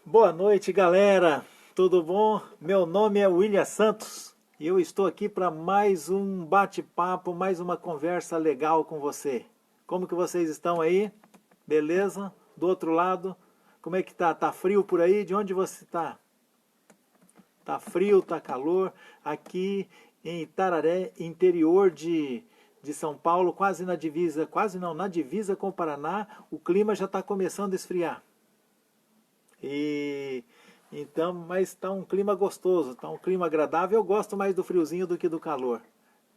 Boa noite, galera. Tudo bom? Meu nome é William Santos e eu estou aqui para mais um bate-papo, mais uma conversa legal com você. Como que vocês estão aí? Beleza? Do outro lado, como é que tá? Tá frio por aí? De onde você tá? Tá frio, tá calor? Aqui em Itararé, interior de São Paulo, quase na divisa, quase não, na divisa com o Paraná, o clima já está começando a esfriar. E então, mas está um clima gostoso, está um clima agradável. Eu gosto mais do friozinho do que do calor.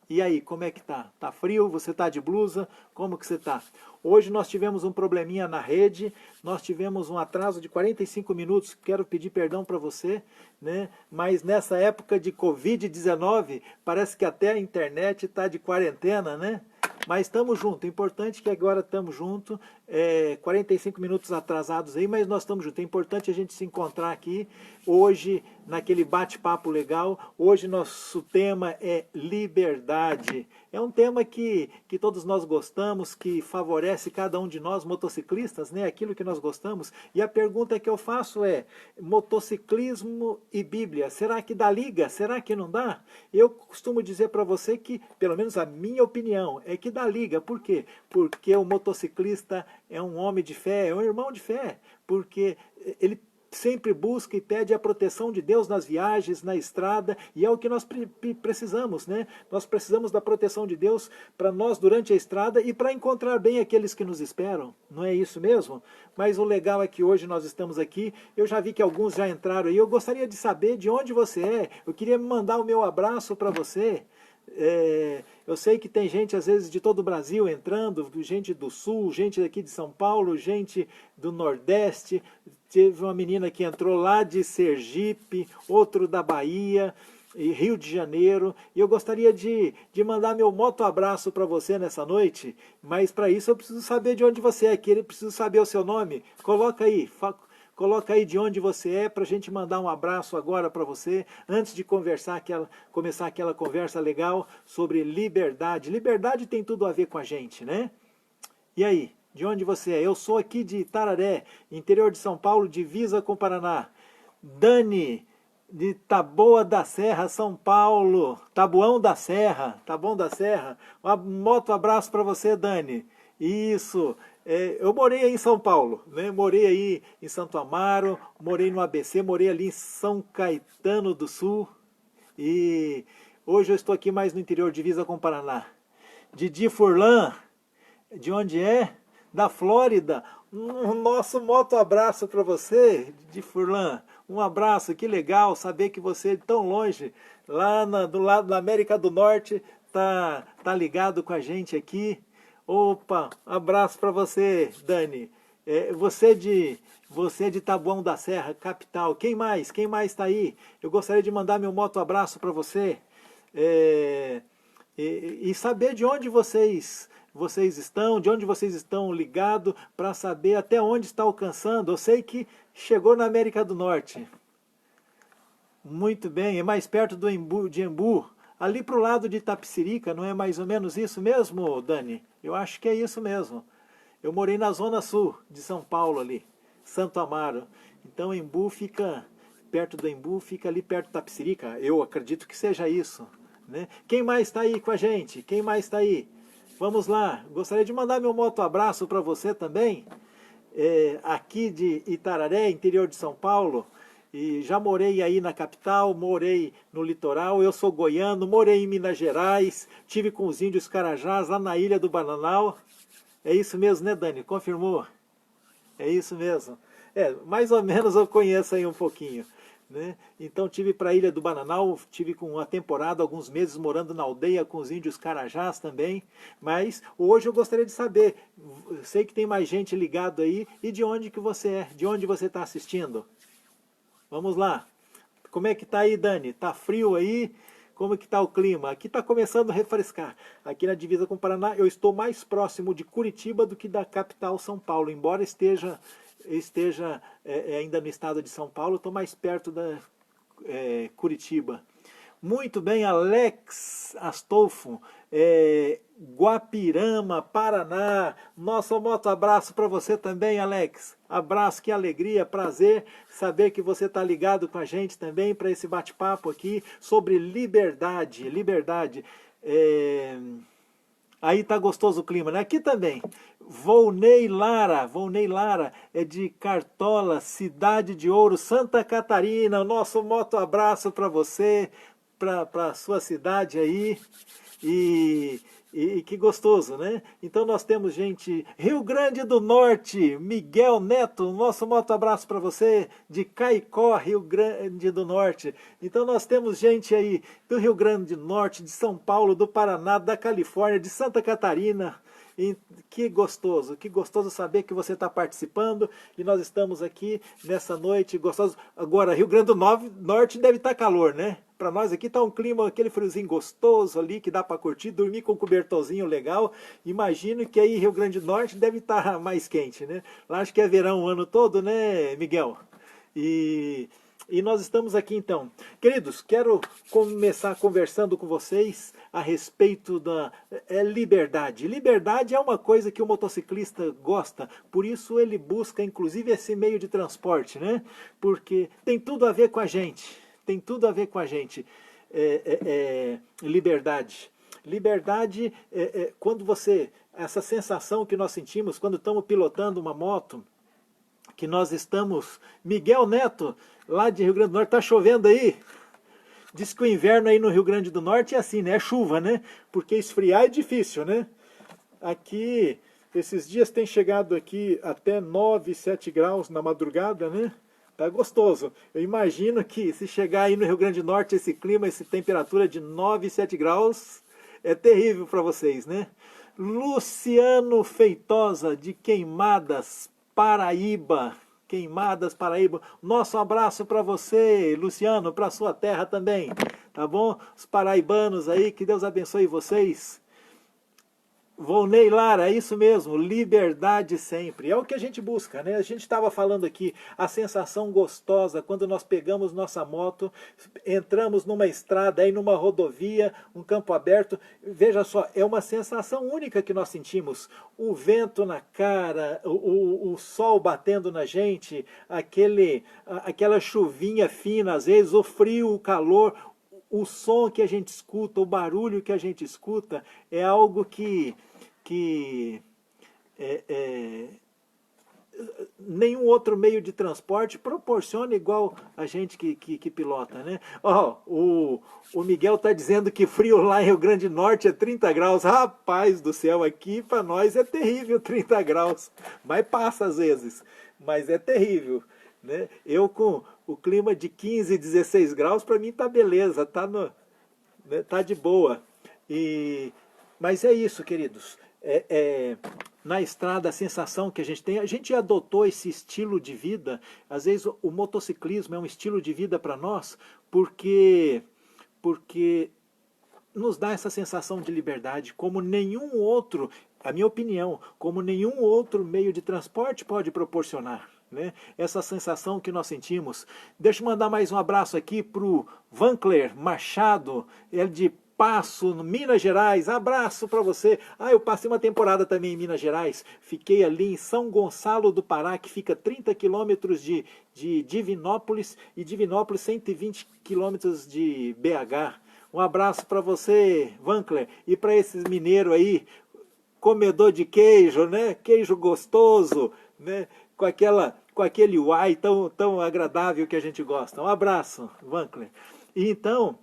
E aí, como é que tá? Tá frio? Você tá de blusa? Como que você tá? Hoje nós tivemos um probleminha na rede, nós tivemos um atraso de 45 minutos, quero pedir perdão para você, né? Mas nessa época de Covid-19, parece que até a internet está de quarentena, né? Mas estamos juntos, é importante que agora estamos juntos, 45 minutos atrasados aí, mas nós estamos juntos. É importante a gente se encontrar aqui hoje, naquele bate-papo legal. Hoje nosso tema é liberdade. É um tema que todos nós gostamos, que favorece cada um de nós, motociclistas, né? Aquilo que nós gostamos. E a pergunta que eu faço é, motociclismo e Bíblia, será que dá liga? Será que não dá? Eu costumo dizer para você que, pelo menos a minha opinião, é que dá liga. Por quê? Porque o motociclista é um homem de fé, é um irmão de fé, porque ele sempre busca e pede a proteção de Deus nas viagens, na estrada, e é o que nós precisamos, né? Nós precisamos da proteção de Deus para nós durante a estrada e para encontrar bem aqueles que nos esperam, não é isso mesmo? Mas o legal é que hoje nós estamos aqui, eu já vi que alguns já entraram aí, eu gostaria de saber de onde você é, eu queria mandar o meu abraço para você. Eu sei que tem gente às vezes de todo o Brasil entrando, gente do Sul, gente aqui de São Paulo, gente do Nordeste, teve uma menina que entrou lá de Sergipe, outro da Bahia, e Rio de Janeiro, e eu gostaria de mandar meu moto abraço para você nessa noite, mas para isso eu preciso saber de onde você é, preciso saber o seu nome, coloca aí de onde você é para a gente mandar um abraço agora para você, antes de começar aquela conversa legal sobre liberdade. Liberdade tem tudo a ver com a gente, né? E aí, de onde você é? Eu sou aqui de Itararé, interior de São Paulo, divisa com o Paraná. Dani, de Taboa da Serra, São Paulo. Taboão da Serra, Taboão da Serra. Um moto abraço para você, Dani. Isso. Eu morei aí em São Paulo, né? Morei aí em Santo Amaro, morei no ABC, morei ali em São Caetano do Sul. E hoje eu estou aqui mais no interior, divisa com o Paraná. Didi Furlan, de onde é? Da Flórida. Um nosso moto abraço para você, de Furlan. Um abraço, que legal saber que você tão longe, do lado da América do Norte, tá ligado com a gente aqui. Opa, abraço para você, Dani. Você de Taboão da Serra, capital. Quem mais? Quem mais está aí? Eu gostaria de mandar meu moto abraço para você. É, e saber de onde vocês estão, de onde vocês estão ligados, para saber até onde está alcançando. Eu sei que chegou na América do Norte. Muito bem, é mais perto de Embu, ali para o lado de Itapecerica, não é mais ou menos isso mesmo, Dani? Eu acho que é isso mesmo. Eu morei na zona sul de São Paulo ali, Santo Amaro. Então Embu fica, perto do Embu, fica ali perto de Itapecerica. Eu acredito que seja isso, né? Quem mais está aí com a gente? Quem mais está aí? Vamos lá, gostaria de mandar meu moto abraço para você também, aqui de Itararé, interior de São Paulo, e já morei aí na capital, morei no litoral, eu sou goiano, morei em Minas Gerais, tive com os índios Carajás lá na Ilha do Bananal. É isso mesmo, né, Dani? Confirmou? É isso mesmo. Mais ou menos eu conheço aí um pouquinho, né? Então tive para a Ilha do Bananal, tive com uma temporada, alguns meses morando na aldeia com os índios Carajás também, mas hoje eu gostaria de saber, sei que tem mais gente ligado aí, e de onde que você é? De onde você está assistindo? Vamos lá. Como é que tá aí, Dani? Tá frio aí? Como que tá o clima? Aqui tá começando a refrescar. Aqui na divisa com o Paraná, eu estou mais próximo de Curitiba do que da capital São Paulo. Embora esteja ainda no estado de São Paulo, estou mais perto da Curitiba. Muito bem, Alex Astolfo, Guapirama, Paraná. Nosso moto abraço para você também, Alex. Abraço, que alegria, prazer saber que você está ligado com a gente também para esse bate-papo aqui sobre liberdade. Liberdade. Aí tá gostoso o clima, né? Aqui também. Volney Lara é de Cartola, Cidade de Ouro, Santa Catarina. O nosso moto abraço para você, para sua cidade aí. E que gostoso, né? Então nós temos gente, Rio Grande do Norte, Miguel Neto, nosso moto abraço para você, de Caicó, Rio Grande do Norte. Então nós temos gente aí do Rio Grande do Norte, de São Paulo, do Paraná, da Califórnia, de Santa Catarina. E que gostoso saber que você está participando e nós estamos aqui nessa noite gostoso. Agora, Rio Grande do Norte deve estar calor, né? Para nós aqui está um clima, aquele friozinho gostoso ali, que dá para curtir, dormir com um cobertorzinho legal. Imagino que aí Rio Grande do Norte deve estar mais quente, né? Lá acho que é verão o ano todo, né, Miguel? E nós estamos aqui então. Queridos, quero começar conversando com vocês a respeito da liberdade. Liberdade é uma coisa que o motociclista gosta, por isso ele busca inclusive esse meio de transporte, né? Porque tem tudo a ver com a gente, tem tudo a ver com a gente. Liberdade. Liberdade quando você, essa sensação que nós sentimos quando estamos pilotando uma moto, que nós estamos... Miguel Neto, lá de Rio Grande do Norte, está chovendo aí? Diz que o inverno aí no Rio Grande do Norte é assim, né? É chuva, né? Porque esfriar é difícil, né? Aqui, esses dias tem chegado aqui até 9, 7 graus na madrugada, né? Tá gostoso. Eu imagino que se chegar aí no Rio Grande do Norte, esse clima, essa temperatura de 9, 7 graus, é terrível para vocês, né? Luciano Feitosa, de Queimadas, Paraíba. Queimadas, Paraíba. Nosso abraço para você, Luciano, para sua terra também, tá bom? Os paraibanos aí, que Deus abençoe vocês. Volney Lara, é isso mesmo, liberdade sempre. É o que a gente busca, né? A gente estava falando aqui, a sensação gostosa quando nós pegamos nossa moto, entramos numa estrada, aí numa rodovia, um campo aberto. Veja só, é uma sensação única que nós sentimos. O vento na cara, o sol batendo na gente, aquela chuvinha fina, às vezes, o frio, o calor, o som que a gente escuta, o barulho que a gente escuta, é algo que nenhum outro meio de transporte proporciona igual a gente que pilota, né? O Miguel está dizendo que frio lá em Rio Grande do Norte é 30 graus. Rapaz do céu, aqui para nós é terrível 30 graus. Mas passa às vezes, mas é terrível, né? Eu com o clima de 15, 16 graus, para mim tá beleza, tá de boa. Mas é isso, queridos. Na estrada a sensação que a gente adotou esse estilo de vida. Às vezes o motociclismo é um estilo de vida para nós porque nos dá essa sensação de liberdade como nenhum outro, a minha opinião, como nenhum outro meio de transporte pode proporcionar, né? Essa sensação que nós sentimos. Deixa eu mandar mais um abraço aqui para o Vancler Machado, ele de Passo, Minas Gerais. Abraço para você. Eu passei uma temporada também em Minas Gerais. Fiquei ali em São Gonçalo do Pará, que fica 30 quilômetros de Divinópolis, e Divinópolis 120 quilômetros de BH. Um abraço para você, Vancler, e para esses mineiros aí, comedor de queijo, né? Queijo gostoso, né? Com aquele uai tão agradável que a gente gosta. Um abraço, Vancler. E então...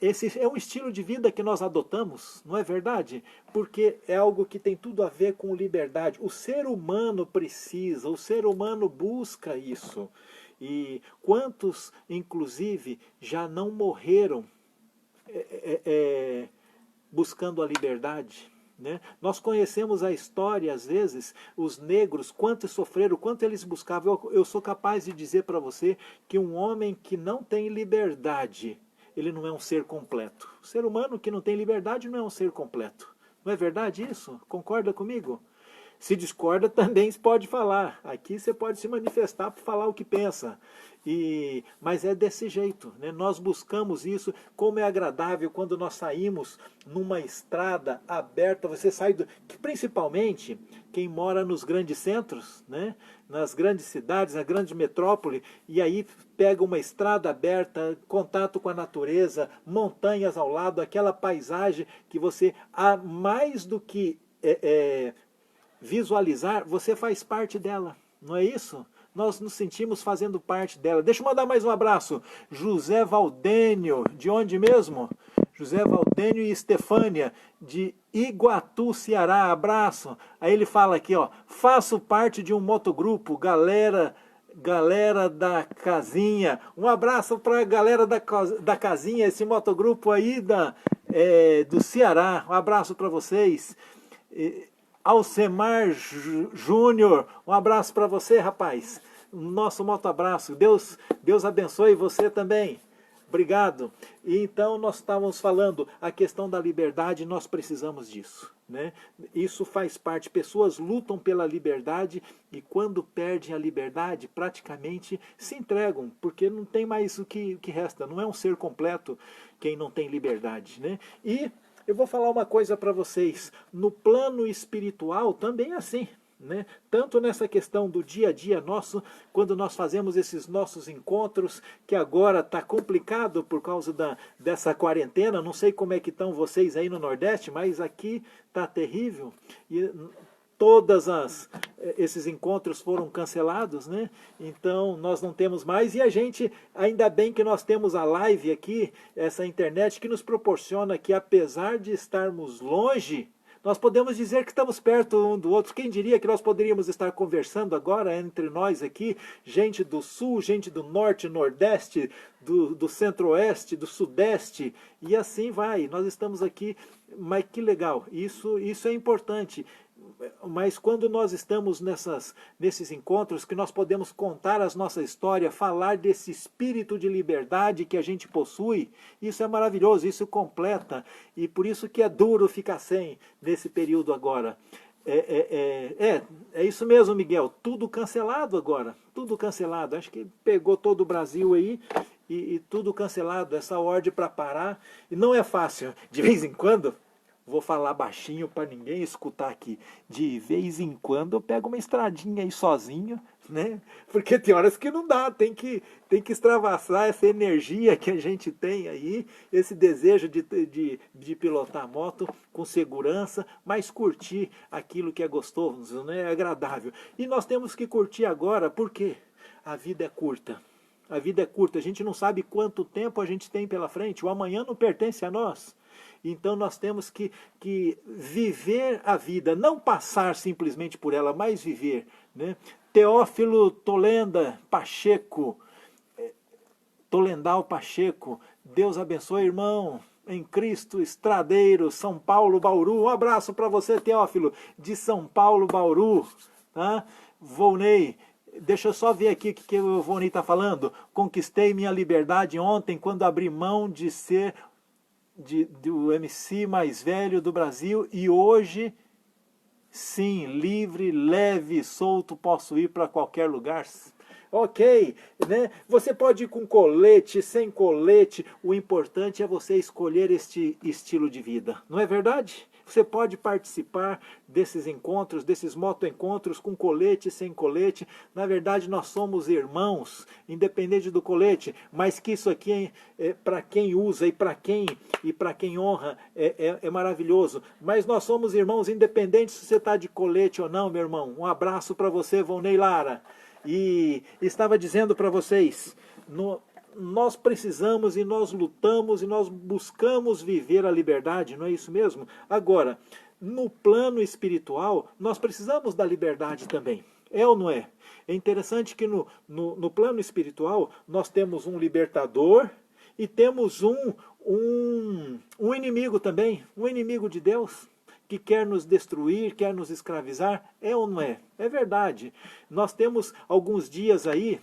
esse é um estilo de vida que nós adotamos, não é verdade? Porque é algo que tem tudo a ver com liberdade. O ser humano precisa, o ser humano busca isso. E quantos, inclusive, já não morreram buscando a liberdade? Né? Nós conhecemos a história, às vezes, os negros, quanto sofreram, quanto eles buscavam. Eu sou capaz de dizer para você que um homem que não tem liberdade, ele não é um ser completo. O ser humano que não tem liberdade não é um ser completo. Não é verdade isso? Concorda comigo? Se discorda, também se pode falar. Aqui você pode se manifestar para falar o que pensa. Mas é desse jeito, né? Nós buscamos isso. Como é agradável quando nós saímos numa estrada aberta. Você sai que principalmente quem mora nos grandes centros, né? Nas grandes cidades, na grande metrópole, e aí pega uma estrada aberta, contato com a natureza, montanhas ao lado, aquela paisagem que você, há mais do que visualizar, você faz parte dela, não é isso? Nós nos sentimos fazendo parte dela. Deixa eu mandar mais um abraço. José Valdênio, de onde mesmo? José Valdênio e Estefânia, de Iguatu, Ceará. Abraço. Aí ele fala aqui, ó, faço parte de um motogrupo, galera da Casinha. Um abraço para a galera da Casinha, esse motogrupo aí do Ceará. Um abraço para vocês. Alcemar Júnior, um abraço para você, rapaz. Nosso moto abraço. Deus abençoe você também. Obrigado. E então nós estávamos falando a questão da liberdade, nós precisamos disso, né? Isso faz parte. Pessoas lutam pela liberdade e quando perdem a liberdade, praticamente se entregam, porque não tem mais o que resta. Não é um ser completo quem não tem liberdade, né? E eu vou falar uma coisa para vocês, no plano espiritual também é assim, né? Tanto nessa questão do dia a dia nosso, quando nós fazemos esses nossos encontros, que agora está complicado por causa dessa quarentena, não sei como é que estão vocês aí no Nordeste, mas aqui está terrível, e esses encontros foram cancelados, né? Então nós não temos mais, e a gente, ainda bem que nós temos a live aqui, essa internet que nos proporciona que apesar de estarmos longe, nós podemos dizer que estamos perto um do outro. Quem diria que nós poderíamos estar conversando agora entre nós aqui, gente do sul, gente do norte, nordeste, do centro-oeste, do sudeste, e assim vai. Nós estamos aqui, mas que legal, isso é importante. Mas quando nós estamos nesses encontros, que nós podemos contar a nossa história, falar desse espírito de liberdade que a gente possui, isso é maravilhoso, isso completa, e por isso que é duro ficar sem nesse período agora. É isso mesmo, Miguel, tudo cancelado agora, tudo cancelado, acho que pegou todo o Brasil aí, e tudo cancelado, essa ordem para parar, e não é fácil, de vez em quando. Vou falar baixinho para ninguém escutar aqui. De vez em quando eu pego uma estradinha aí sozinho, né? Porque tem horas que não dá, tem que extravasar essa energia que a gente tem aí, esse desejo de pilotar a moto com segurança, mas curtir aquilo que é gostoso, né? É agradável. E nós temos que curtir agora, porque a vida é curta. A vida é curta, a gente não sabe quanto tempo a gente tem pela frente, o amanhã não pertence a nós. Então nós temos que viver a vida, não passar simplesmente por ela, mas viver, né? Teófilo Tolendal Pacheco, Deus abençoe, irmão, em Cristo, Estradeiro, São Paulo, Bauru. Um abraço para você, Teófilo, de São Paulo, Bauru. Tá? Volney, deixa eu só ver aqui o que o Volney está falando. Conquistei minha liberdade ontem quando abri mão de ser do MC mais velho do Brasil e hoje, sim, livre, leve, solto, posso ir para qualquer lugar. Ok, né? Você pode ir com colete, sem colete, o importante é você escolher este estilo de vida, não é verdade? Você pode participar desses encontros, desses motoencontros com colete, sem colete. Na verdade, nós somos irmãos, independente do colete, mas que isso aqui é para quem usa e para quem honra é maravilhoso. Mas nós somos irmãos, independente se você está de colete ou não, meu irmão. Um abraço para você, Volney Lara. E estava dizendo para vocês, nós precisamos e nós lutamos e nós buscamos viver a liberdade, não é isso mesmo? Agora, no plano espiritual, nós precisamos da liberdade também. É ou não é? É interessante que no plano espiritual nós temos um libertador e temos um inimigo também, um inimigo de Deus, que quer nos destruir, quer nos escravizar. É ou não é? É verdade. Nós temos alguns dias aí,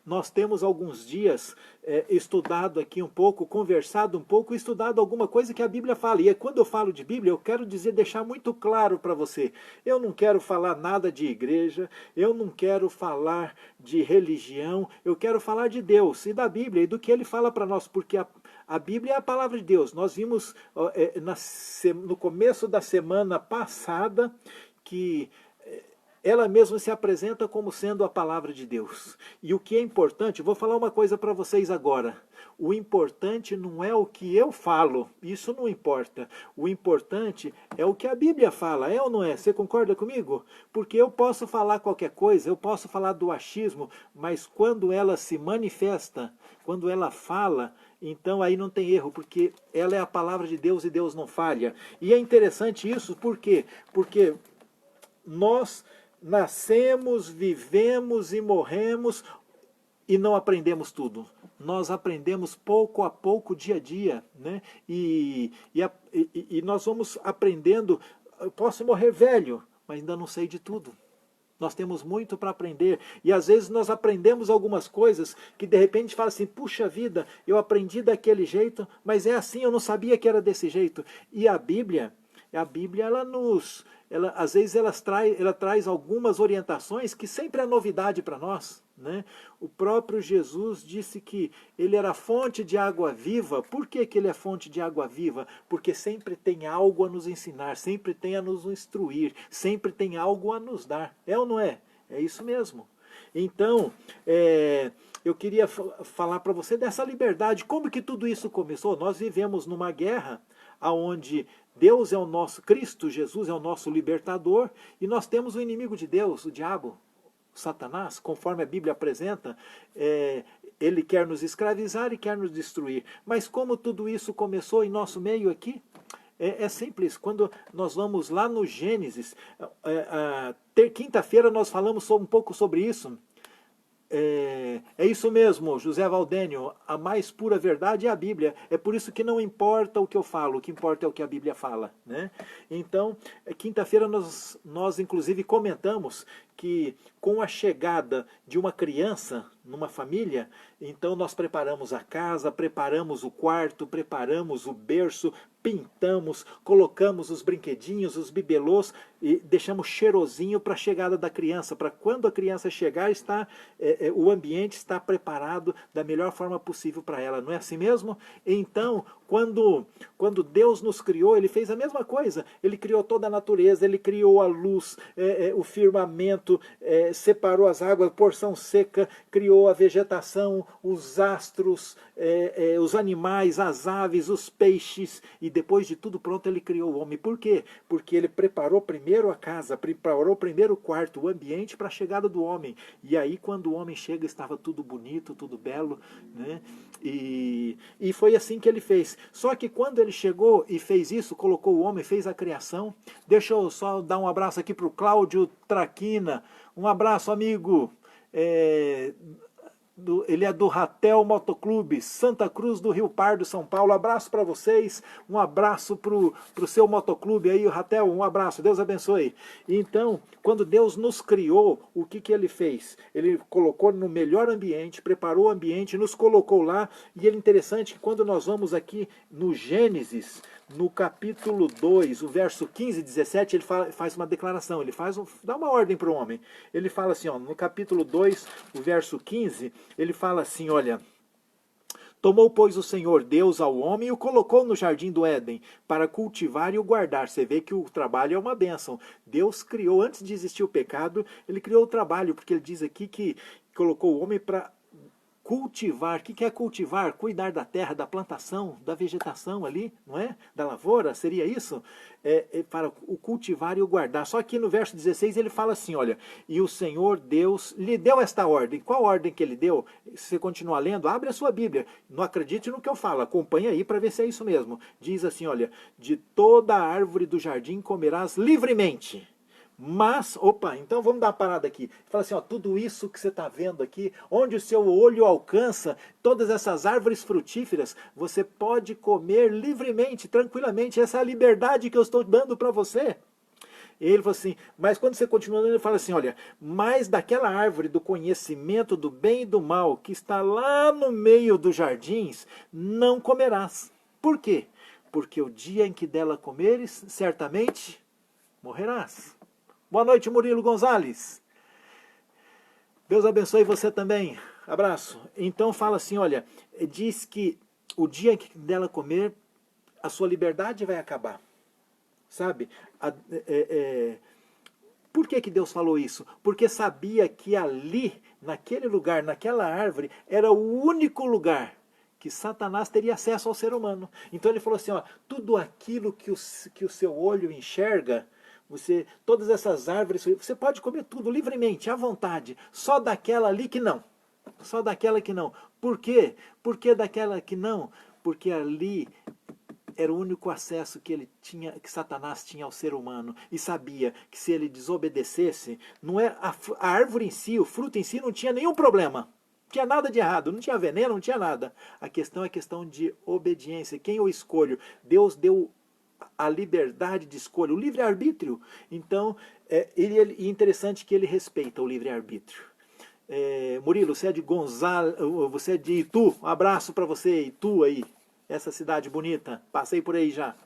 nós temos alguns dias estudado aqui um pouco, conversado um pouco, estudado alguma coisa que a Bíblia fala. E quando eu falo de Bíblia, eu quero deixar muito claro para você. Eu não quero falar nada de igreja, eu não quero falar de religião, eu quero falar de Deus e da Bíblia e do que Ele fala para nós, porque a Bíblia é a palavra de Deus. Nós vimos no começo da semana passada que ela mesma se apresenta como sendo a palavra de Deus. E o que é importante, vou falar uma coisa para vocês agora. O importante não é o que eu falo, isso não importa. O importante é o que a Bíblia fala, é ou não é? Você concorda comigo? Porque eu posso falar qualquer coisa, eu posso falar do achismo, mas quando ela se manifesta, quando ela fala, então aí não tem erro, porque ela é a palavra de Deus e Deus não falha. E é interessante isso, por quê? Porque nós nascemos, vivemos e morremos e não aprendemos tudo. Nós aprendemos pouco a pouco, dia a dia, né? E nós vamos aprendendo. Eu posso morrer velho, mas ainda não sei de tudo. Nós temos muito para aprender. E às vezes nós aprendemos algumas coisas que de repente fala assim, puxa vida, eu aprendi daquele jeito, mas é assim, eu não sabia que era desse jeito. E a Bíblia às vezes ela traz algumas orientações que sempre é novidade para nós, né? O próprio Jesus disse que ele era fonte de água viva. Por que que ele é fonte de água viva? Porque sempre tem algo a nos ensinar, sempre tem a nos instruir, sempre tem algo a nos dar. É ou não é? É isso mesmo. Então, eu queria falar para você dessa liberdade. Como que tudo isso começou? Nós vivemos numa guerra onde Deus é o nosso, Cristo Jesus é o nosso libertador, e nós temos o inimigo de Deus, o diabo, Satanás, conforme a Bíblia apresenta, ele quer nos escravizar e quer nos destruir. Mas como tudo isso começou em nosso meio aqui? É simples, quando nós vamos lá no Gênesis, quinta-feira nós falamos um pouco sobre isso. É isso mesmo, José Valdênio, a mais pura verdade é a Bíblia. É por isso que não importa o que eu falo, o que importa é o que a Bíblia fala, né? Então, quinta-feira nós inclusive comentamos que com a chegada de uma criança numa família, então nós preparamos a casa, preparamos o quarto, preparamos o berço, pintamos, colocamos os brinquedinhos, os bibelôs e deixamos cheirosinho para a chegada da criança, para quando a criança chegar, o ambiente está preparado da melhor forma possível para ela, não é assim mesmo? Então, quando Deus nos criou, Ele fez a mesma coisa, Ele criou toda a natureza, Ele criou a luz, o firmamento, separou as águas, porção seca, criou a vegetação, os astros, os animais, as aves, os peixes, e depois de tudo pronto Ele criou o homem. Por quê? Porque Ele preparou primeiro a casa, preparou primeiro o quarto, o ambiente para a chegada do homem. E aí quando o homem chega estava tudo bonito, tudo belo, né? E foi assim que Ele fez. Só que quando Ele chegou e fez isso, colocou o homem, fez a criação. Deixa eu só dar um abraço aqui para o Cláudio Traquina. Um abraço, amigo. Ele é do Ratel Motoclube, Santa Cruz do Rio Pardo, São Paulo. Abraço para vocês, um abraço para o seu motoclube aí, o Ratel, um abraço, Deus abençoe. Então, quando Deus nos criou, o que Ele fez? Ele colocou no melhor ambiente, preparou o ambiente, nos colocou lá, e é interessante que quando nós vamos aqui no Gênesis, no capítulo 2, o verso 15 e 17, ele faz uma declaração, ele dá uma ordem para o homem. Ele fala assim, no capítulo 2, o verso 15, ele fala assim, olha, tomou, pois, o Senhor Deus ao homem e o colocou no jardim do Éden para cultivar e o guardar. Você vê que o trabalho é uma bênção. Deus criou, antes de existir o pecado, Ele criou o trabalho, porque Ele diz aqui que colocou o homem para cultivar. O que é cultivar? Cuidar da terra, da plantação, da vegetação ali, não é? Da lavoura, seria isso? Para o cultivar e o guardar. Só que no verso 16 ele fala assim, olha, e o Senhor Deus lhe deu esta ordem. Qual ordem que Ele deu? Se você continuar lendo, abre a sua Bíblia. Não acredite no que eu falo, acompanha aí para ver se é isso mesmo. Diz assim, olha, de toda a árvore do jardim comerás livremente. Mas, então vamos dar uma parada aqui. Fala assim, tudo isso que você está vendo aqui, onde o seu olho alcança, todas essas árvores frutíferas, você pode comer livremente, tranquilamente. Essa é a liberdade que eu estou dando para você. E ele falou assim, mas quando você continua, ele fala assim, olha, mas daquela árvore do conhecimento do bem e do mal, que está lá no meio dos jardins, não comerás. Por quê? Porque o dia em que dela comeres, certamente morrerás. Boa noite, Murilo Gonzalez. Deus abençoe você também. Abraço. Então fala assim, olha, diz que o dia em que dela comer, a sua liberdade vai acabar. Sabe? Por que que Deus falou isso? Porque sabia que ali, naquele lugar, naquela árvore, era o único lugar que Satanás teria acesso ao ser humano. Então ele falou assim, ó, tudo aquilo que o seu olho enxerga, todas essas árvores, você pode comer tudo livremente, à vontade, só daquela ali que não. Só daquela que não. Por quê? Por que daquela que não? Porque ali era o único acesso que ele tinha, que Satanás tinha ao ser humano, e sabia que se ele desobedecesse, não é a árvore em si, o fruto em si não tinha nenhum problema. Não tinha nada de errado, não tinha veneno, não tinha nada. A questão é questão de obediência. Quem eu escolho? Deus deu a liberdade de escolha, o livre-arbítrio. Então, é interessante que ele respeita o livre-arbítrio. Murilo, você é de você é de Itu, um abraço para você, Itu aí, essa cidade bonita, passei por aí já.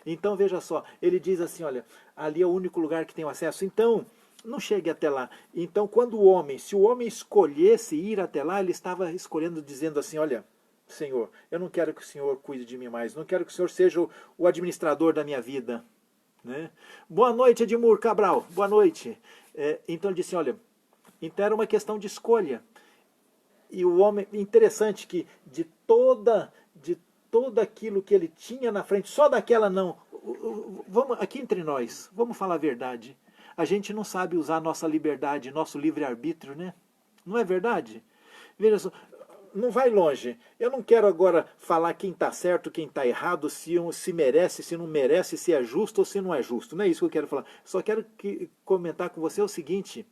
Então veja só, ele diz assim, olha, ali é o único lugar que tem acesso, então não chegue até lá. Então se o homem escolhesse ir até lá, ele estava escolhendo dizendo assim, olha, Senhor, eu não quero que o Senhor cuide de mim mais, não quero que o Senhor seja o administrador da minha vida. Né? Boa noite, Edmur Cabral, boa noite. Então ele disse, olha, então era uma questão de escolha. E o homem, interessante que de todo aquilo que ele tinha na frente, só daquela não. Vamos, aqui entre nós, vamos falar a verdade. A gente não sabe usar nossa liberdade, nosso livre-arbítrio, né? Não é verdade? Veja só, não vai longe. Eu não quero agora falar quem está certo, quem está errado, se merece, se não merece, se é justo ou se não é justo. Não é isso que eu quero falar. Só quero comentar com você o seguinte.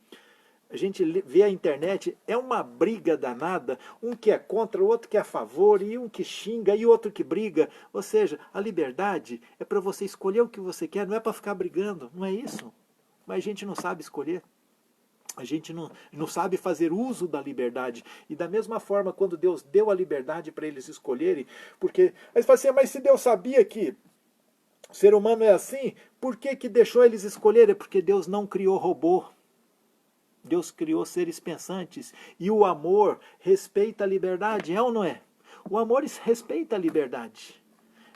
A gente vê a internet, é uma briga danada, um que é contra, o outro que é a favor, e um que xinga, e outro que briga. Ou seja, a liberdade é para você escolher o que você quer, não é para ficar brigando, não é isso. Mas a gente não sabe escolher. A gente não sabe fazer uso da liberdade. E da mesma forma, quando Deus deu a liberdade para eles escolherem, porque... Aí você fala assim, mas se Deus sabia que o ser humano é assim, por que que deixou eles escolherem? Porque Deus não criou robô. Deus criou seres pensantes. E o amor respeita a liberdade, é ou não é? O amor respeita a liberdade.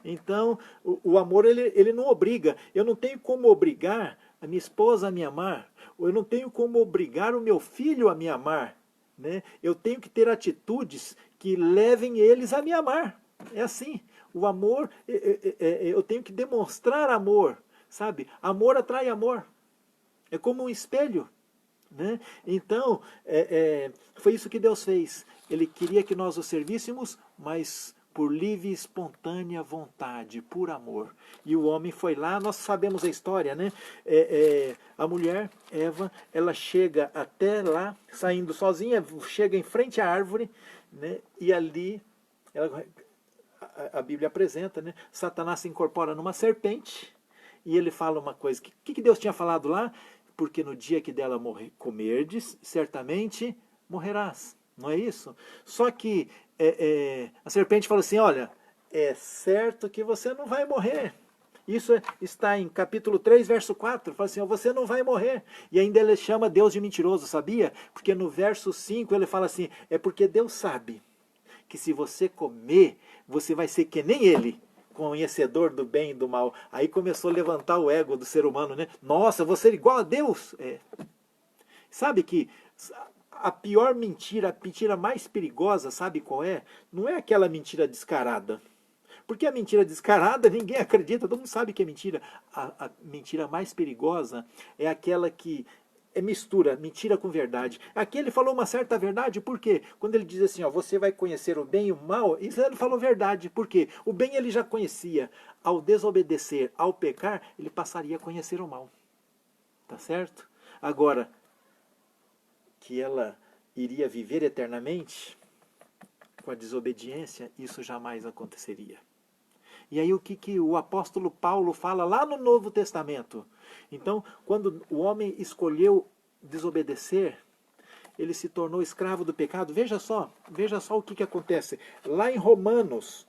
Então, o amor ele não obriga. Eu não tenho como obrigar a minha esposa a me amar. Ou eu não tenho como obrigar o meu filho a me amar. Né? Eu tenho que ter atitudes que levem eles a me amar. É assim. O amor, eu tenho que demonstrar amor. Sabe? Amor atrai amor. É como um espelho. Né? Então, foi isso que Deus fez. Ele queria que nós o servíssemos, mas por livre e espontânea vontade, por amor. E o homem foi lá, nós sabemos a história, né? A mulher, Eva, ela chega até lá, saindo sozinha, chega em frente à árvore, né? E ali, a Bíblia apresenta, né? Satanás se incorpora numa serpente, e ele fala uma coisa. O que Deus tinha falado lá? Porque no dia que dela comerdes, certamente morrerás. Não é isso? Só que a serpente fala assim, olha, é certo que você não vai morrer. Isso está em capítulo 3, verso 4. Fala assim, você não vai morrer. E ainda ele chama Deus de mentiroso, sabia? Porque no verso 5 ele fala assim, é porque Deus sabe que se você comer, você vai ser que nem ele, conhecedor do bem e do mal. Aí começou a levantar o ego do ser humano, né? Nossa, você é igual a Deus. Sabe que a pior mentira, a mentira mais perigosa, sabe qual é? Não é aquela mentira descarada. Porque a mentira descarada, ninguém acredita, todo mundo sabe que é mentira. A mentira mais perigosa é aquela que mistura mentira com verdade. Aqui ele falou uma certa verdade, por quê? Quando ele diz assim, ó, você vai conhecer o bem e o mal, isso ele falou verdade, por quê? O bem ele já conhecia. Ao desobedecer, ao pecar, ele passaria a conhecer o mal. Tá certo? Agora, que ela iria viver eternamente com a desobediência, isso jamais aconteceria. E aí o que o apóstolo Paulo fala lá no Novo Testamento? Então, quando o homem escolheu desobedecer, ele se tornou escravo do pecado. Veja só o que acontece. Lá em Romanos,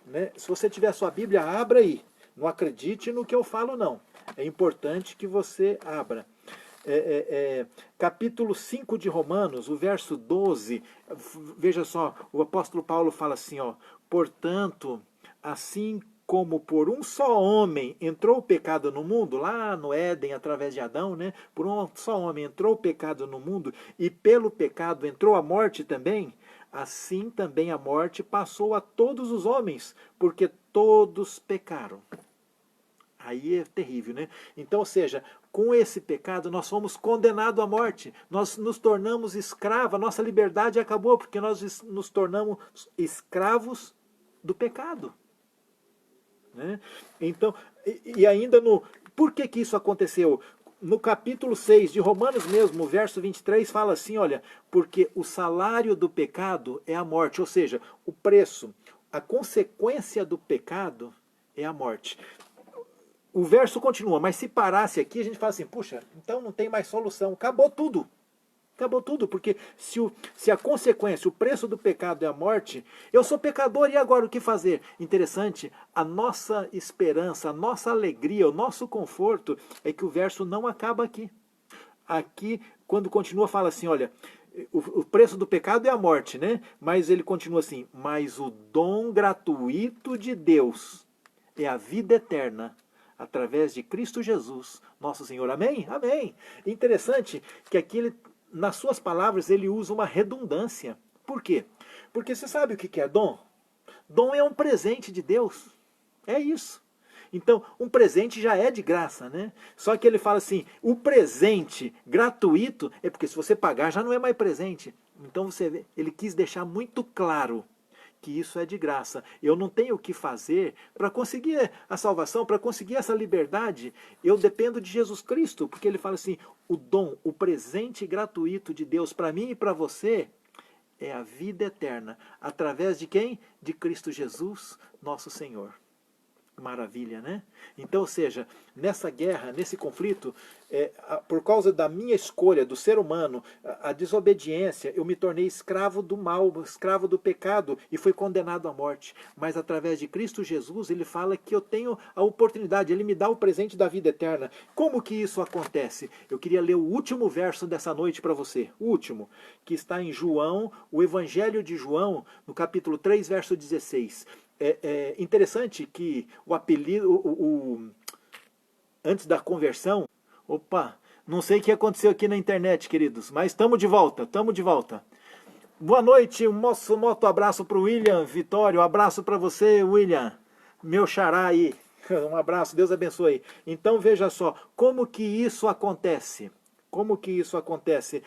né, se você tiver a sua Bíblia, abra aí. Não acredite no que eu falo, não. É importante que você abra. Capítulo 5 de Romanos, o verso 12, veja só, o apóstolo Paulo fala assim, ó, portanto, assim como por um só homem entrou o pecado no mundo, lá no Éden, através de Adão, né? Por um só homem entrou o pecado no mundo, e pelo pecado entrou a morte também, assim também a morte passou a todos os homens, porque todos pecaram. Aí é terrível, né? Então, ou seja, com esse pecado nós fomos condenados à morte. Nós nos tornamos escravos, a nossa liberdade acabou, porque nós nos tornamos escravos do pecado. Né? Então, e ainda no... Por que isso aconteceu? No capítulo 6 de Romanos mesmo, o verso 23 fala assim, olha, porque o salário do pecado é a morte, ou seja, o preço, a consequência do pecado é a morte. O verso continua, mas se parasse aqui, a gente fala assim, puxa, então não tem mais solução, acabou tudo. Acabou tudo, porque se a consequência, o preço do pecado é a morte, eu sou pecador e agora o que fazer? Interessante, a nossa esperança, a nossa alegria, o nosso conforto é que o verso não acaba aqui. Aqui, quando continua, fala assim, olha, o preço do pecado é a morte, né? Mas ele continua assim, mas o dom gratuito de Deus é a vida eterna, através de Cristo Jesus, nosso Senhor. Amém? Amém. Interessante que aqui, ele, nas suas palavras, ele usa uma redundância. Por quê? Porque você sabe o que é dom? Dom é um presente de Deus. É isso. Então, um presente já é de graça, né? Só que ele fala assim, o presente gratuito é porque se você pagar já não é mais presente. Então, você vê, ele quis deixar muito claro que isso é de graça. Eu não tenho o que fazer para conseguir a salvação, para conseguir essa liberdade. Eu dependo de Jesus Cristo, porque ele fala assim, o dom, o presente gratuito de Deus para mim e para você é a vida eterna. Através de quem? De Cristo Jesus, nosso Senhor. Maravilha, né? Então, ou seja, nessa guerra, nesse conflito, por causa da minha escolha, do ser humano, a desobediência, eu me tornei escravo do mal, escravo do pecado e fui condenado à morte. Mas através de Cristo Jesus, ele fala que eu tenho a oportunidade, ele me dá o presente da vida eterna. Como que isso acontece? Eu queria ler o último verso dessa noite para você, o último, que está em João, o Evangelho de João, no capítulo 3, verso 16. É interessante que o apelido, antes da conversão, opa, não sei o que aconteceu aqui na internet, queridos, mas estamos de volta, estamos de volta. Boa noite, um moto abraço para o William Vitório, um abraço para você, William, meu xará aí, um abraço, Deus abençoe. Então veja só, como que isso acontece? Como que isso acontece?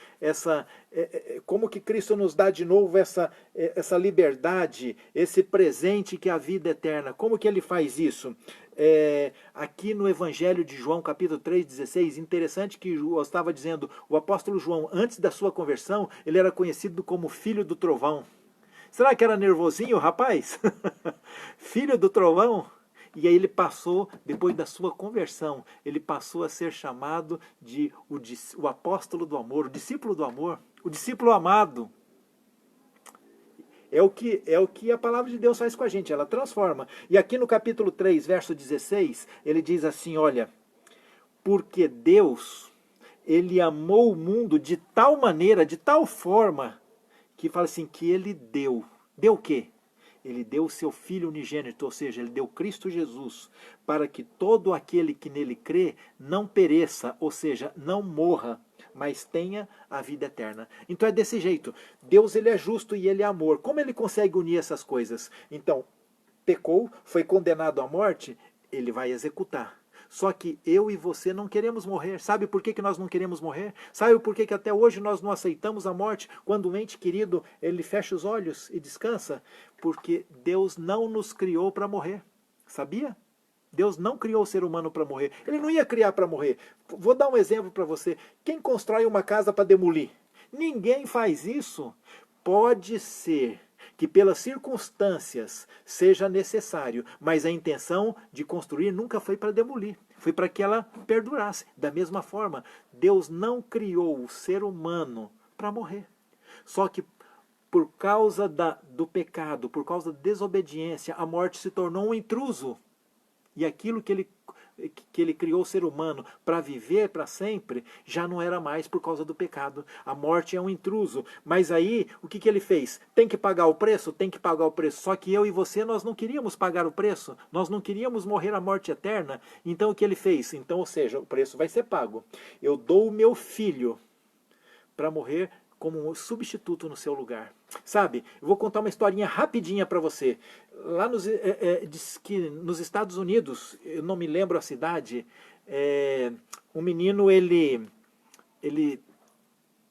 Como que Cristo nos dá de novo essa liberdade, esse presente que é a vida eterna? Como que ele faz isso? Aqui no Evangelho de João, capítulo 3,16, interessante que eu estava dizendo, o apóstolo João, antes da sua conversão, ele era conhecido como filho do trovão. Será que era nervosinho, rapaz? Filho do trovão? E aí ele passou, depois da sua conversão, ele passou a ser chamado de o apóstolo do amor, o discípulo do amor, o discípulo amado. É o que a palavra de Deus faz com a gente, ela transforma. E aqui no capítulo 3, verso 16, ele diz assim, olha, porque Deus, ele amou o mundo de tal maneira, de tal forma, que fala assim, que ele deu. Deu o quê? Ele deu o seu Filho unigênito, ou seja, ele deu Cristo Jesus, para que todo aquele que nele crê não pereça, ou seja, não morra, mas tenha a vida eterna. Então é desse jeito. Deus, ele é justo e ele é amor. Como ele consegue unir essas coisas? Então, pecou, foi condenado à morte, ele vai executar. Só que eu e você não queremos morrer. Sabe por que nós não queremos morrer? Sabe por que até hoje nós não aceitamos a morte? Quando um ente querido, ele fecha os olhos e descansa? Porque Deus não nos criou para morrer. Sabia? Deus não criou o ser humano para morrer. Ele não ia criar para morrer. Vou dar um exemplo para você. Quem constrói uma casa para demolir? Ninguém faz isso. Pode ser que pelas circunstâncias seja necessário, mas a intenção de construir nunca foi para demolir, foi para que ela perdurasse. Da mesma forma, Deus não criou o ser humano para morrer. Só que por causa do pecado, por causa da desobediência, a morte se tornou um intruso. E aquilo que ele criou o ser humano para viver para sempre, já não era mais por causa do pecado. A morte é um intruso. Mas aí, o que ele fez? Tem que pagar o preço? Tem que pagar o preço. Só que eu e você, nós não queríamos pagar o preço. Nós não queríamos morrer a morte eterna. Então o que ele fez? Então, ou seja, o preço vai ser pago. Eu dou o meu filho para morrer como um substituto no seu lugar. Sabe, eu vou contar uma historinha rapidinha para você. Lá diz que nos Estados Unidos, eu não me lembro a cidade, um menino, ele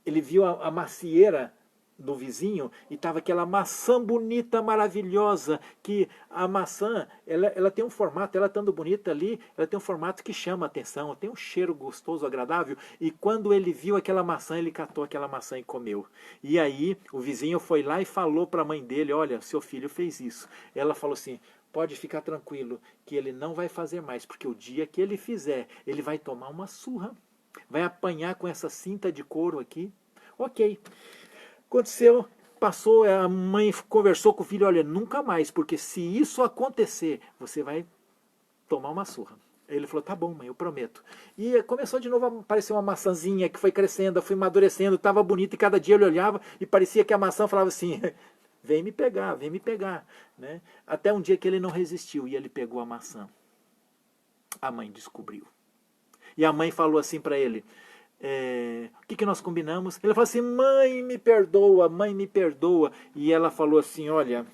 viu a macieira do vizinho e estava aquela maçã bonita, maravilhosa, que a maçã, ela tem um formato, ela estando bonita ali, ela tem um formato que chama a atenção, tem um cheiro gostoso, agradável, e quando ele viu aquela maçã, ele catou aquela maçã e comeu. E aí o vizinho foi lá e falou para a mãe dele, olha, seu filho fez isso. Ela falou assim, pode ficar tranquilo, que ele não vai fazer mais, porque o dia que ele fizer, ele vai tomar uma surra, vai apanhar com essa cinta de couro aqui. Ok. Aconteceu, passou, a mãe conversou com o filho, olha, nunca mais, porque se isso acontecer, você vai tomar uma surra. Ele falou, tá bom, mãe, eu prometo. E começou de novo a aparecer uma maçãzinha que foi crescendo, foi amadurecendo, estava bonita, e cada dia ele olhava e parecia que a maçã falava assim, vem me pegar, vem me pegar. Né? Até um dia que ele não resistiu e ele pegou a maçã. A mãe descobriu. E a mãe falou assim para ele, o que nós combinamos? Ele falou assim, mãe me perdoa, mãe me perdoa. E ela falou assim, olha,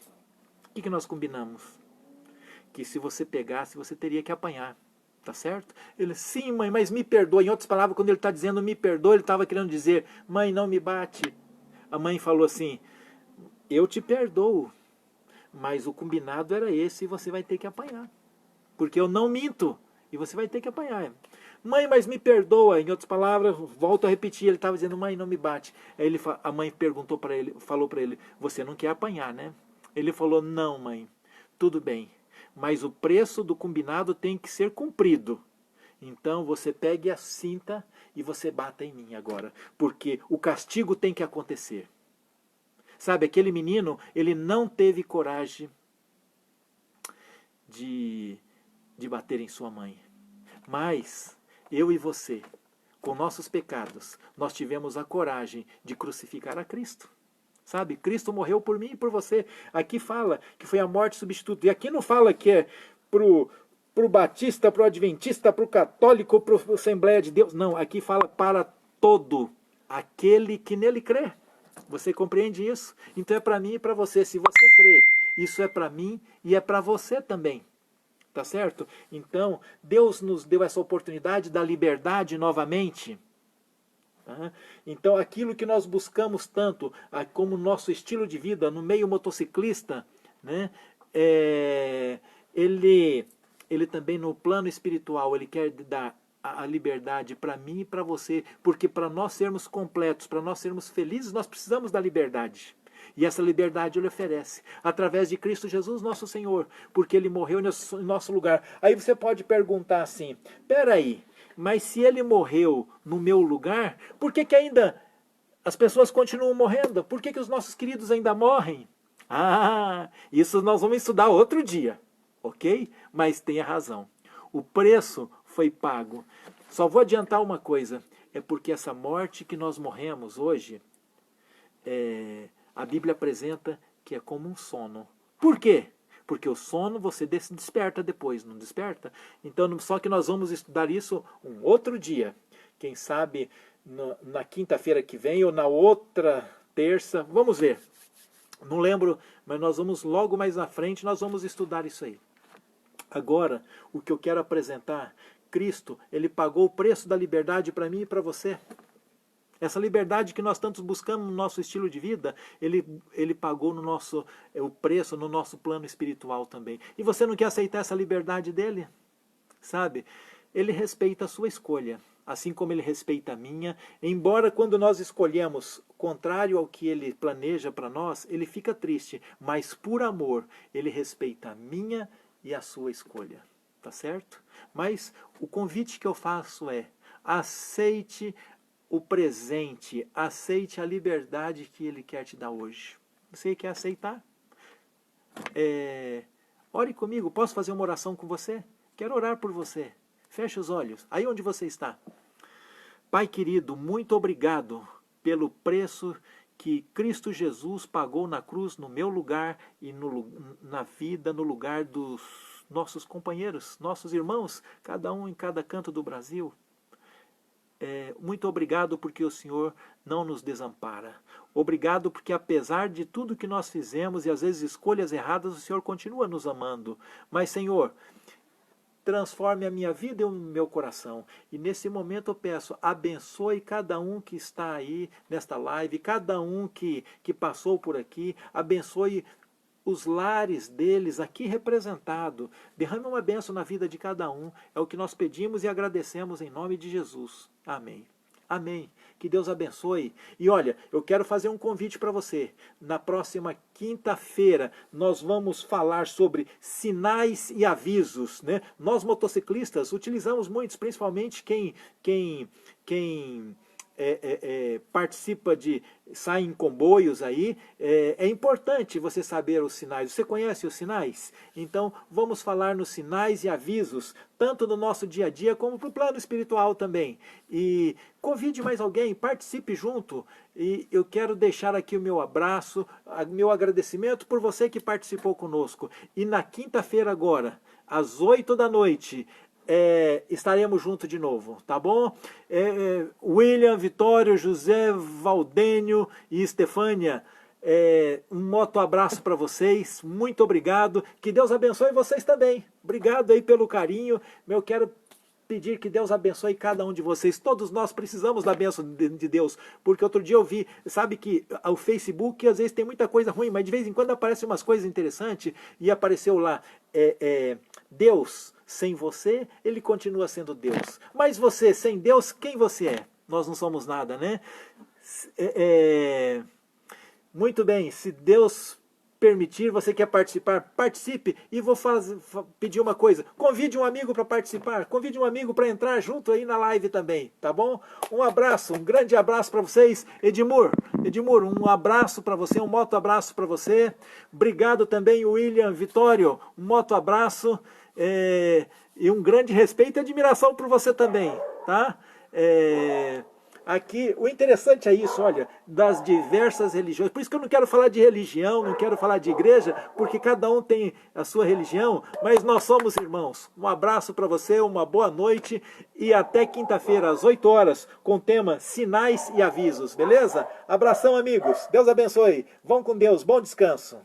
o que nós combinamos? Que se você pegasse, você teria que apanhar. Tá certo? Ele, sim mãe, mas me perdoa. Em outras palavras, quando ele está dizendo me perdoa, ele estava querendo dizer, mãe, não me bate. A mãe falou assim, eu te perdoo, mas o combinado era esse e você vai ter que apanhar. Porque eu não minto e você vai ter que apanhar. Mãe, mas me perdoa. Em outras palavras, volto a repetir, ele estava dizendo, mãe, não me bate. Aí a mãe perguntou para ele, falou para ele, você não quer apanhar, né? Ele falou, não, mãe, tudo bem, mas o preço do combinado tem que ser cumprido. Então você pegue a cinta e você bata em mim agora, porque o castigo tem que acontecer. Sabe, aquele menino, ele não teve coragem de bater em sua mãe. Mas eu e você, com nossos pecados, nós tivemos a coragem de crucificar a Cristo. Sabe, Cristo morreu por mim e por você. Aqui fala que foi a morte substituta. E aqui não fala que é pro batista, pro adventista, pro católico, pro Assembleia de Deus. Não, aqui fala para todo aquele que nele crê. Você compreende isso? Então é para mim e para você. Se você crê, isso é para mim e é para você também. Tá certo? Então, Deus nos deu essa oportunidade da liberdade novamente. Tá? Então, aquilo que nós buscamos tanto, como nosso estilo de vida no meio motociclista, né, ele também no plano espiritual, ele quer dar a liberdade para mim e para você, porque para nós sermos completos, para nós sermos felizes, nós precisamos da liberdade. E essa liberdade ele oferece através de Cristo Jesus, nosso Senhor, porque ele morreu em nosso lugar. Aí você pode perguntar assim, peraí, mas se ele morreu no meu lugar, por que ainda as pessoas continuam morrendo? Por que os nossos queridos ainda morrem? Ah, isso nós vamos estudar outro dia, ok? Mas tenha razão. O preço foi pago. Só vou adiantar uma coisa, é porque essa morte que nós morremos hoje, a Bíblia apresenta que é como um sono. Por quê? Porque o sono você desperta depois, não desperta? Então, só que nós vamos estudar isso um outro dia. Quem sabe na quinta-feira que vem ou na outra terça. Vamos ver. Não lembro, mas nós vamos logo mais na frente, nós vamos estudar isso aí. Agora, o que eu quero apresentar, Cristo, ele pagou o preço da liberdade para mim e para você. Essa liberdade que nós tantos buscamos no nosso estilo de vida, ele pagou o preço no nosso plano espiritual também. E você não quer aceitar essa liberdade dele? Sabe? Ele respeita a sua escolha. assim como Ele respeita a minha. Embora quando nós escolhemos contrário ao que Ele planeja para nós, Ele fica triste, mas por amor, Ele respeita a minha e a sua escolha. Tá certo? Mas o convite que eu faço é: aceite o presente, aceite a liberdade que Ele quer te dar hoje. Você quer aceitar? Ore comigo, posso fazer uma oração com você? Quero orar por você. Feche os olhos, aí onde você está. Pai querido, muito obrigado pelo preço que Cristo Jesus pagou na cruz no meu lugar e na vida, no lugar dos nossos companheiros, nossos irmãos, cada um em cada canto do Brasil. Muito obrigado porque o Senhor não nos desampara. Obrigado porque apesar de tudo que nós fizemos e às vezes escolhas erradas, o Senhor continua nos amando. Mas Senhor, transforme a minha vida e o meu coração. E nesse momento eu peço, abençoe cada um que está aí nesta live, cada um que passou por aqui, abençoe os lares deles aqui representado. Derrame uma bênção na vida de cada um. É o que nós pedimos e agradecemos em nome de Jesus. Amém. Amém. Que Deus abençoe. E olha, eu quero fazer um convite para você. Na próxima quinta-feira, nós vamos falar sobre sinais e avisos, né? Nós motociclistas utilizamos muitos, principalmente quem participa sai em comboios aí, é importante você saber os sinais. Você conhece os sinais? Então vamos falar nos sinais e avisos, tanto no nosso dia a dia como para o plano espiritual também. E convide mais alguém, participe junto. E eu quero deixar aqui o meu abraço, meu agradecimento por você que participou conosco. E na quinta-feira agora, às 8 da noite, estaremos juntos de novo, tá bom? William, Vitório, José, Valdênio e Estefânia, um moto abraço para vocês, muito obrigado, que Deus abençoe vocês também, obrigado aí pelo carinho, eu quero pedir que Deus abençoe cada um de vocês. Todos nós precisamos da bênção de Deus, porque outro dia eu vi, sabe que o Facebook às vezes tem muita coisa ruim, mas de vez em quando aparecem umas coisas interessantes, e apareceu lá, Deus, sem você, Ele continua sendo Deus. Mas você, sem Deus, quem você é? Nós não somos nada, né? Muito bem, se Deus permitir, você quer participar, participe. E vou pedir uma coisa, convide um amigo para participar, convide um amigo para entrar junto aí na live também, tá bom? Um abraço, um grande abraço para vocês. Edmur, um abraço para você, um moto abraço para você. Obrigado também, William, Vitório, um moto abraço. E um grande respeito e admiração por você também, tá? Aqui, o interessante é isso, olha, das diversas religiões. Por isso que eu não quero falar de religião, não quero falar de igreja, porque cada um tem a sua religião, mas nós somos irmãos. Um abraço para você, uma boa noite e até quinta-feira, às 8 horas, com o tema Sinais e Avisos, beleza? Abração, amigos. Deus abençoe. Vão com Deus. Bom descanso.